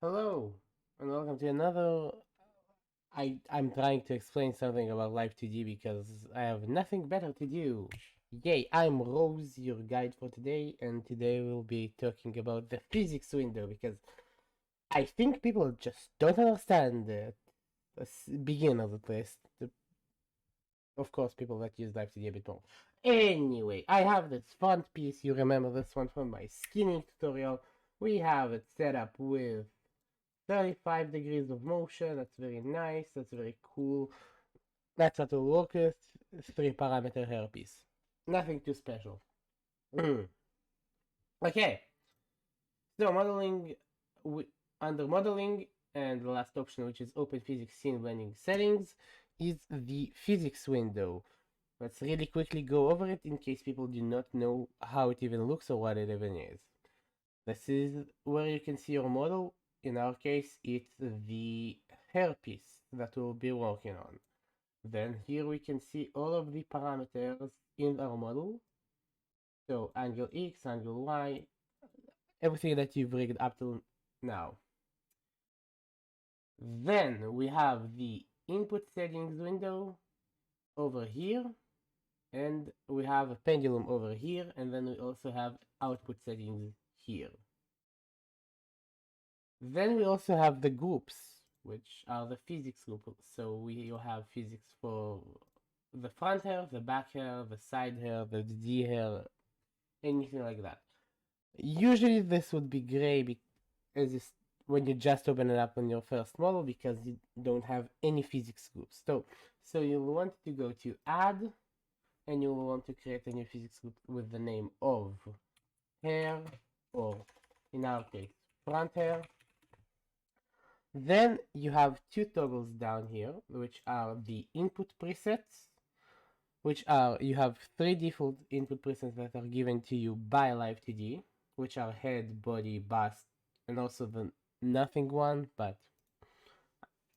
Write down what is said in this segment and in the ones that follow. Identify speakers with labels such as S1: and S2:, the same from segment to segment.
S1: Hello, and welcome to another. I'm trying to explain something about Live2D because I have nothing better to do. Yay, I'm Rose, your guide for today, and today we'll be talking about the physics window because I think people just don't understand the beginning of this. Of course, people that use Live2D a bit more. Anyway, I have this font piece. You remember this one from my skinning tutorial. We have it set up with 35 degrees of motion. That's very nice. That's very cool. That's what will work with. 3 parameter hairpiece. Nothing too special. Okay. So modeling, under modeling, and the last option, which is open physics scene blending settings, is the physics window. Let's really quickly go over it in case people do not know how it even looks or what it even is. This is where you can see your model. In our case, it's the hairpiece that we'll be working on. Then here we can see all of the parameters in our model. So angle X, angle Y, everything that you've rigged up till now. Then we have the input settings window over here, and we have a pendulum over here, and then we also have output settings here. Then we also have the groups, which are the physics group. So we have physics for the front hair, the back hair, the side hair, the D hair, anything like that. Usually this would be gray as when you just open it up on your first model because you don't have any physics groups. So you'll want to go to add, and you'll want to create a new physics group with the name of hair, or in our case, front hair. Then you have two toggles down here, which are the input presets, which are, you have three default input presets that are given to you by Live2D, which are head, body, bust, and also the nothing one, but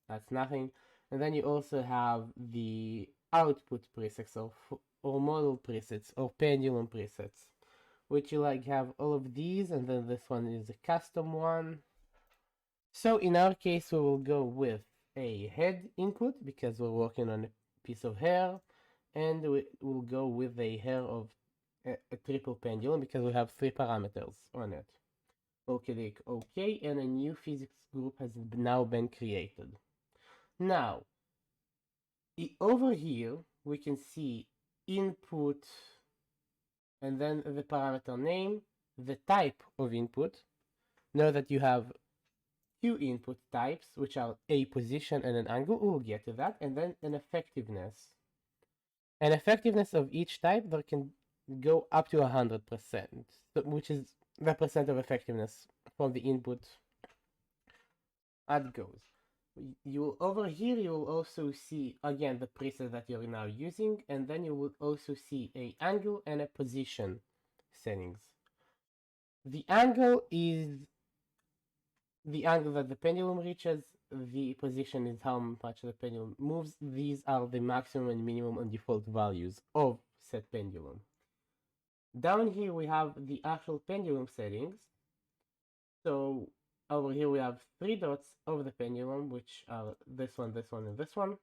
S1: that's nothing. And then you also have the output presets or model presets or pendulum presets, which you like have all of these, and then this one is a custom one. So in our case, we will go with a head input because we're working on a piece of hair, and we will go with a hair of a triple pendulum because we have 3 parameters on it. Okay, click OK, and a new physics group has now been created. Now, over here, we can see input, and then the parameter name, the type of input. Know that you have two input types, which are a position and an angle. We'll get to that. And then an effectiveness. An effectiveness of each type that can go up to 100%, which is the percent of effectiveness from the input that goes. Over here you will also see again the preset that you're now using, and then you will also see a angle and a position settings. The angle is the angle that the pendulum reaches. The position is how much the pendulum moves. These are the maximum and minimum and default values of said pendulum. Down here we have the actual pendulum settings. So over here we have 3 dots over the pendulum, which are this one, this one, and this one.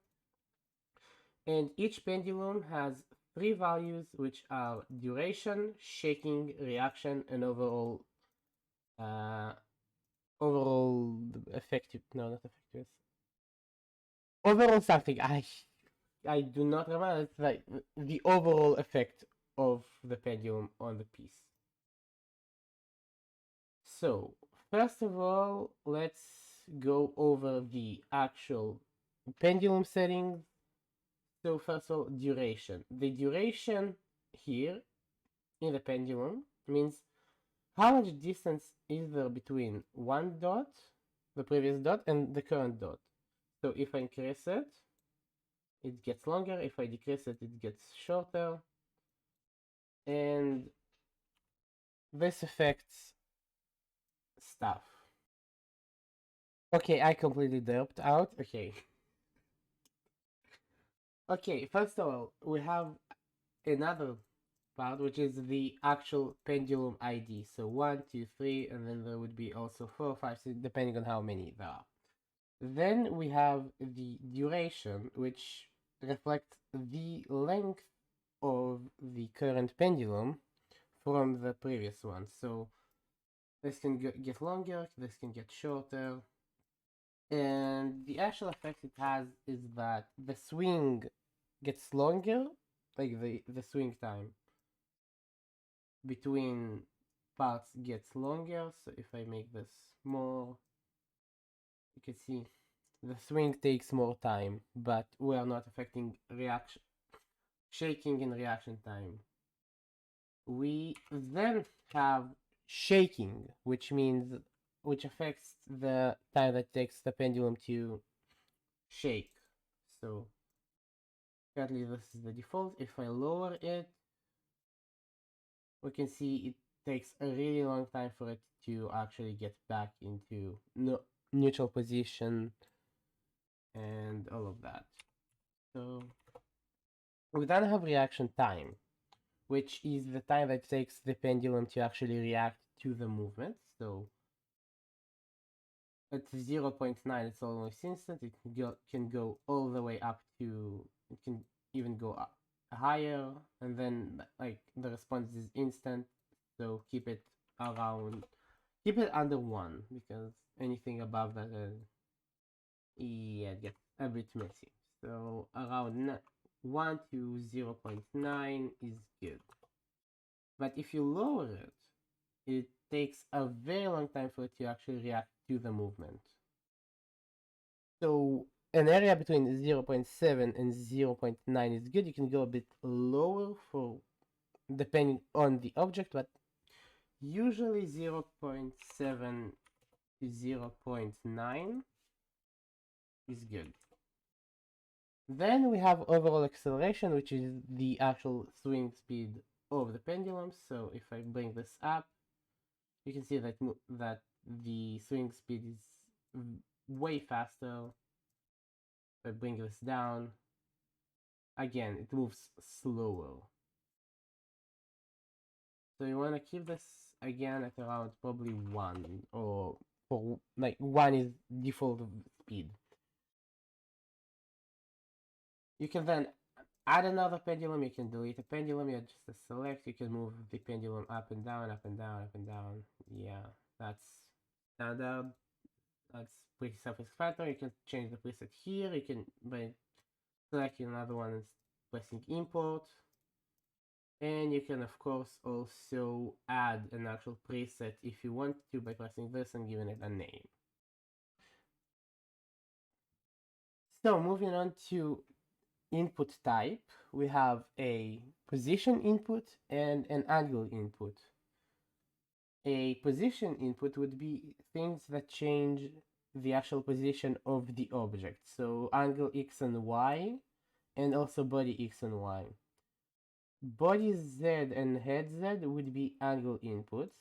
S1: And each pendulum has 3 values, which are duration, shaking, reaction, and overall effective, no, not effective. Overall something. I do not remember. It's like the overall effect of the pendulum on the piece. So first of all, let's go over the actual pendulum settings. So first of all, duration. The duration here in the pendulum means how much distance is there between one dot, the previous dot, and the current dot. So if I increase it, it gets longer. If I decrease it, it gets shorter. And this affects stuff. Okay, I completely dropped out. Okay. Okay, first of all, we have another part, which is the actual pendulum ID. So 1, 2, 3, and then there would be also 4, 5, 6, depending on how many there are. Then we have the duration, which reflects the length of the current pendulum from the previous one. So this can get longer, this can get shorter. And the actual effect it has is that the swing gets longer, like the swing time between parts gets longer. So if I make this more, you can see the swing takes more time, but we are not affecting reaction, shaking and reaction time. We then have shaking, which affects the time that takes the pendulum to shake. So currently this is the default. If I lower it, we can see it takes a really long time for it to actually get back into neutral position and all of that. So we then have reaction time, which is the time that it takes the pendulum to actually react to the movement. So at 0.9, it's almost instant. It can go all the way up to, it can even go up higher, and then like the response is instant. So keep it under 1, because anything above that, yeah, it gets a bit messy. So around 1 to 0.9 is good. But if you lower it, it takes a very long time for it to actually react to the movement. So an area between 0.7 and 0.9 is good. You can go a bit lower for depending on the object, but usually 0.7 to 0.9 is good. Then we have overall acceleration, which is the actual swing speed of the pendulum. So if I bring this up, you can see that the swing speed is way faster. If I bring this down, again, it moves slower. So you want to keep this again at around probably 1, or for like 1 is default speed. You can then add another pendulum, you can delete a pendulum, you just select, you can move the pendulum up and down, up and down, up and down. Yeah, that's standard. That's pretty self-explanatory. You can change the preset here, you can by selecting another one and pressing import. And you can of course also add an actual preset if you want to by pressing this and giving it a name. So moving on to input type, we have a position input and an angle input. A position input would be things that change the actual position of the object. So angle X and Y, and also body X and Y. Body Z and head Z would be angle inputs.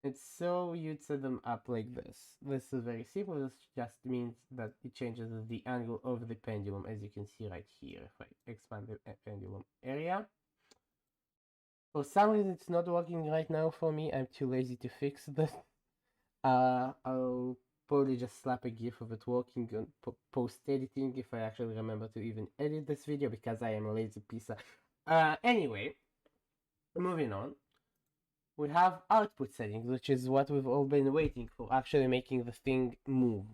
S1: And so you'd set them up like this. This is very simple. This just means that it changes the angle of the pendulum, as you can see right here. If I expand the pendulum area. For some reason it's not working right now for me. I'm too lazy to fix this. I'll probably just slap a GIF of it working on post-editing if I actually remember to even edit this video, because I am a lazy piece of... Anyway, moving on. We have output settings, which is what we've all been waiting for, actually making the thing move.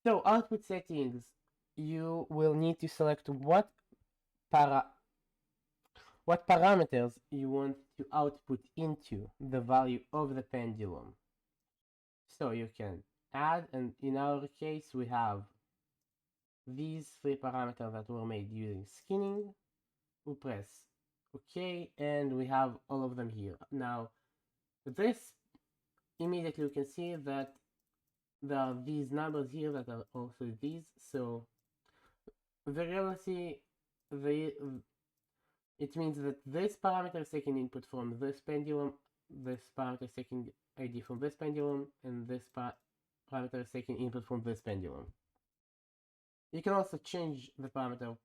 S1: So output settings, you will need to select what parameters you want to output into the value of the pendulum. So you can add, and in our case we have these 3 parameters that were made using skinning. We press OK, and we have all of them here. Now this, immediately you can see that there are these numbers here that are also these. So very obviously, it means that this parameter is taking input from this pendulum, this parameter is taking ID from this pendulum, and this parameter is taking input from this pendulum. You can also change the parameter.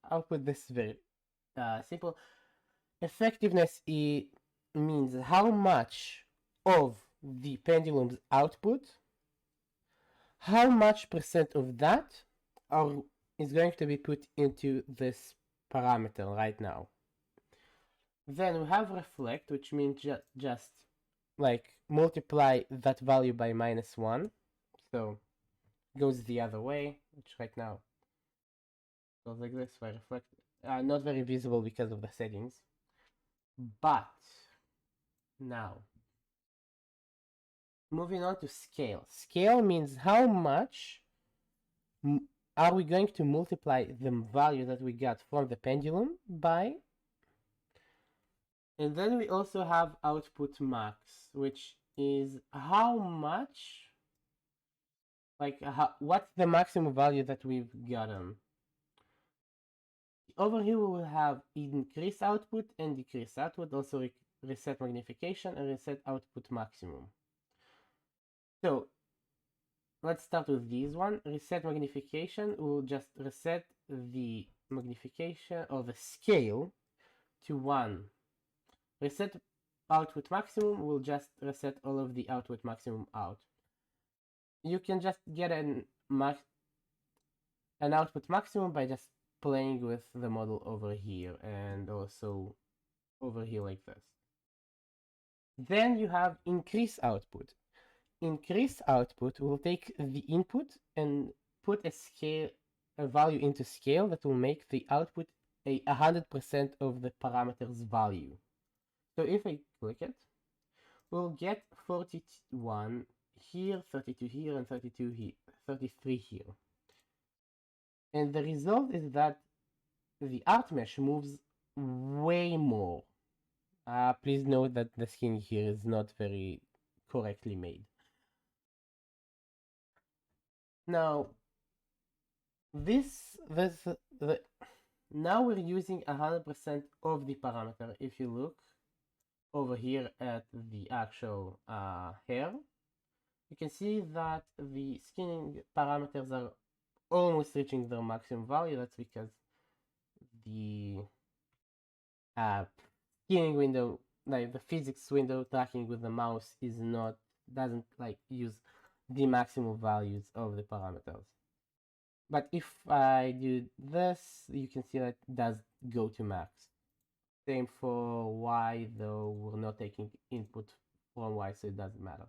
S1: I'll put this very simple. Effectiveness means how much of the pendulum's output, how much percent of that is going to be put into this parameter right now. Then we have reflect, which means just like multiply that value by -1. So it goes the other way, which right now goes like this by reflect. Not very visible because of the settings. But now, moving on to scale. Scale means how much are we going to multiply the value that we got from the pendulum by. And then we also have output max, which is how much, like what's the maximum value that we've gotten. Over here we will have increase output and decrease output, also reset magnification and reset output maximum. So let's start with this one. Reset magnification will just reset the magnification or the scale to 1. Reset output maximum will just reset all of the output maximum out. You can just get an output maximum by just playing with the model over here and also over here like this. Then you have increase output. Increase output will take the input and put a value into scale that will make the output 100% of the parameter's value. So if I click it, we'll get 41 here, 32 here, and 32 here, 33 here. And the result is that the art mesh moves way more. Please note that the skin here is not very correctly made. Now, now we're using 100% of the parameter. If you look over here at the actual hair, you can see that the skinning parameters are almost reaching their maximum value. That's because the skinning window, like the physics window tracking with the mouse, doesn't like use the maximum values of the parameters. But if I do this, you can see that it does go to max. Same for Y, though we're not taking input from Y, so it doesn't matter.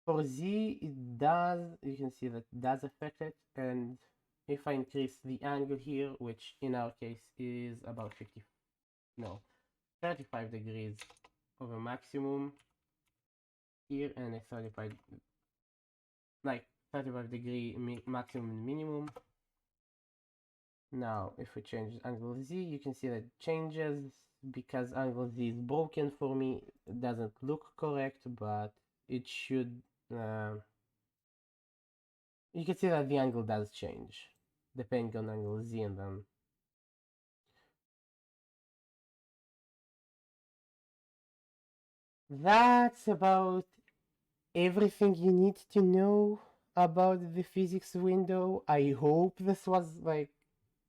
S1: For Z, it does, you can see that it does affect it, and if I increase the angle here, which in our case is about 35 degrees over maximum here, and a 35 degree maximum and minimum. Now, if we change angle Z, you can see that it changes because angle Z is broken for me. It doesn't look correct, but it should. You can see that the angle does change depending on angle Z, and then that's about everything you need to know about the physics window. I hope this was like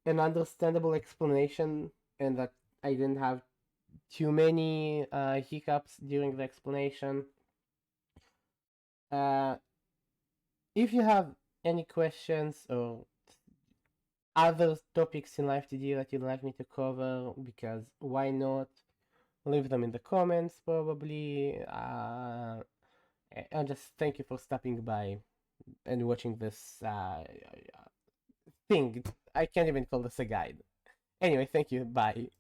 S1: an understandable explanation and that I didn't have too many hiccups during the explanation. If you have any questions or other topics in Live2D that you'd like me to cover, because why not, leave them in the comments probably. And just thank you for stopping by and watching this thing. I can't even call this a guide. Anyway, thank you. Bye.